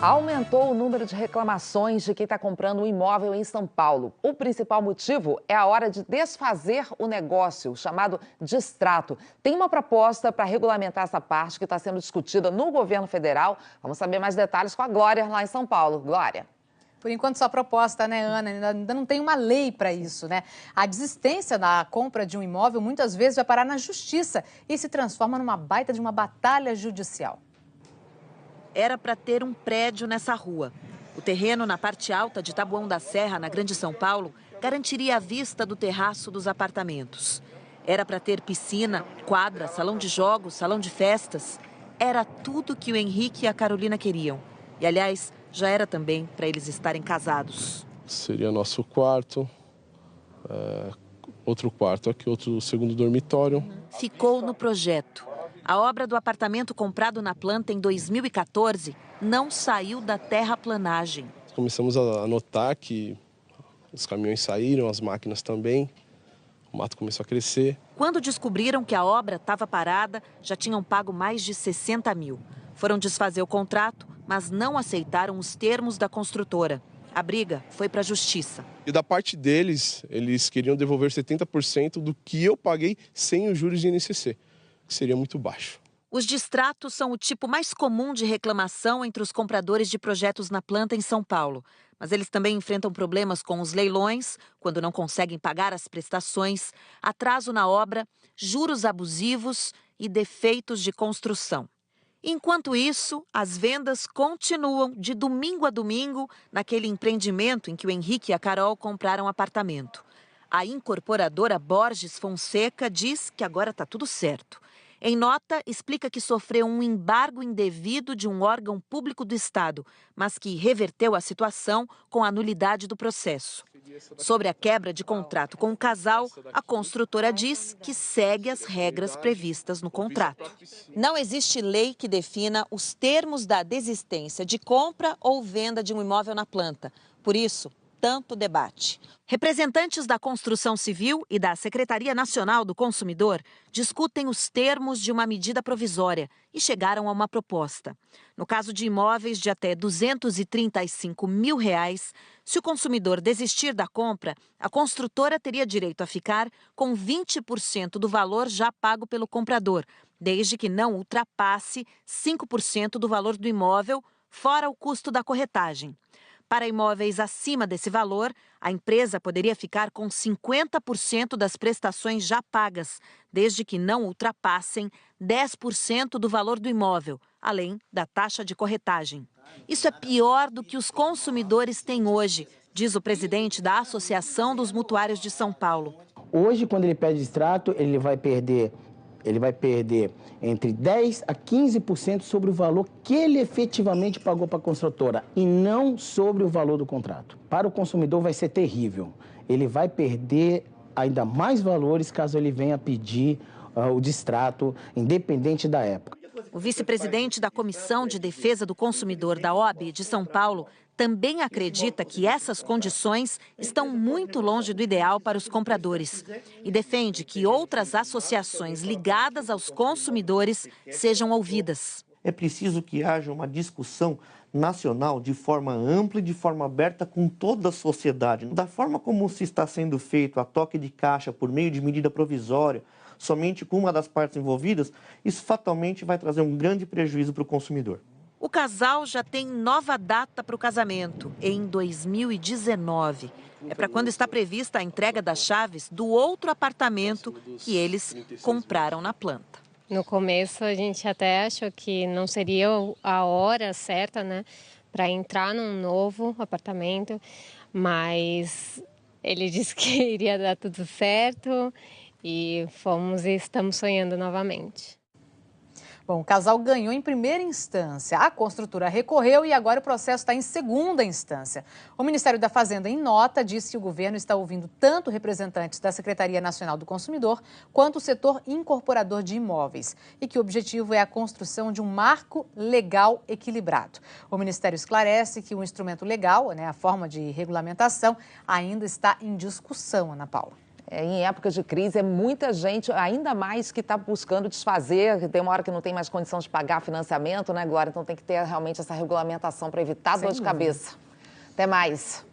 Aumentou o número de reclamações de quem está comprando um imóvel em São Paulo. O principal motivo é a hora de desfazer o negócio, chamado distrato. Tem uma proposta para regulamentar essa parte que está sendo discutida no governo federal. Vamos saber mais detalhes com a Glória, lá em São Paulo. Glória. Por enquanto, só proposta, né, Ana? Ainda não tem uma lei para isso, né? A desistência da compra de um imóvel muitas vezes vai parar na justiça e se transforma numa baita de uma batalha judicial. Era para ter um prédio nessa rua. O terreno na parte alta de Taboão da Serra, na Grande São Paulo, garantiria a vista do terraço dos apartamentos. Era para ter piscina, quadra, salão de jogos, salão de festas. Era tudo que o Henrique e a Carolina queriam. E, aliás, já era também para eles estarem casados. Seria nosso quarto, outro quarto aqui, outro segundo dormitório. Ficou no projeto. A obra do apartamento comprado na planta em 2014 não saiu da terraplanagem. Começamos a notar que os caminhões saíram, as máquinas também, o mato começou a crescer. Quando descobriram que a obra estava parada, já tinham pago mais de 60 mil. Foram desfazer o contrato, mas não aceitaram os termos da construtora. A briga foi para a justiça. E da parte deles, eles queriam devolver 70% do que eu paguei sem os juros de INCC. Que seria muito baixo. Os distratos são o tipo mais comum de reclamação entre os compradores de projetos na planta em São Paulo. Mas eles também enfrentam problemas com os leilões, quando não conseguem pagar as prestações, atraso na obra, juros abusivos e defeitos de construção. Enquanto isso, as vendas continuam de domingo a domingo naquele empreendimento em que o Henrique e a Carol compraram apartamento. A incorporadora Borges Fonseca diz que agora está tudo certo. Em nota, explica que sofreu um embargo indevido de um órgão público do Estado, mas que reverteu a situação com a nulidade do processo. Sobre a quebra de contrato com o casal, a construtora diz que segue as regras previstas no contrato. Não existe lei que defina os termos da desistência de compra ou venda de um imóvel na planta. Por isso, tanto debate. Representantes da construção civil e da Secretaria Nacional do Consumidor discutem os termos de uma medida provisória e chegaram a uma proposta. No caso de imóveis de até R$ 235 mil, se o consumidor desistir da compra, a construtora teria direito a ficar com 20% do valor já pago pelo comprador, desde que não ultrapasse 5% do valor do imóvel, fora o custo da corretagem. Para imóveis acima desse valor, a empresa poderia ficar com 50% das prestações já pagas, desde que não ultrapassem 10% do valor do imóvel, além da taxa de corretagem. Isso é pior do que os consumidores têm hoje, diz o presidente da Associação dos Mutuários de São Paulo. Hoje, quando ele pede distrato, ele vai perder entre 10% a 15% sobre o valor que ele efetivamente pagou para a construtora e não sobre o valor do contrato. Para o consumidor vai ser terrível. Ele vai perder ainda mais valores caso ele venha pedir o distrato, independente da época. O vice-presidente da Comissão de Defesa do Consumidor da OAB de São Paulo também acredita que essas condições estão muito longe do ideal para os compradores e defende que outras associações ligadas aos consumidores sejam ouvidas. É preciso que haja uma discussão nacional de forma ampla e de forma aberta com toda a sociedade. Da forma como se está sendo feito a toque de caixa por meio de medida provisória, somente com uma das partes envolvidas, isso fatalmente vai trazer um grande prejuízo para o consumidor. O casal já tem nova data para o casamento, em 2019. É para quando está prevista a entrega das chaves do outro apartamento que eles compraram na planta. No começo a gente até achou que não seria a hora certa, né, para entrar num novo apartamento, mas ele disse que iria dar tudo certo e fomos e estamos sonhando novamente. Bom, o casal ganhou em primeira instância. A construtora recorreu e agora o processo está em segunda instância. O Ministério da Fazenda, em nota, disse que o governo está ouvindo tanto representantes da Secretaria Nacional do Consumidor quanto o setor incorporador de imóveis e que o objetivo é a construção de um marco legal equilibrado. O Ministério esclarece que o instrumento legal, a forma de regulamentação, ainda está em discussão, Ana Paula. Em época de crise, é muita gente, ainda mais que está buscando desfazer, tem uma hora que não tem mais condição de pagar financiamento, né, Glória? Então tem que ter realmente essa regulamentação para evitar dor de cabeça. Até mais.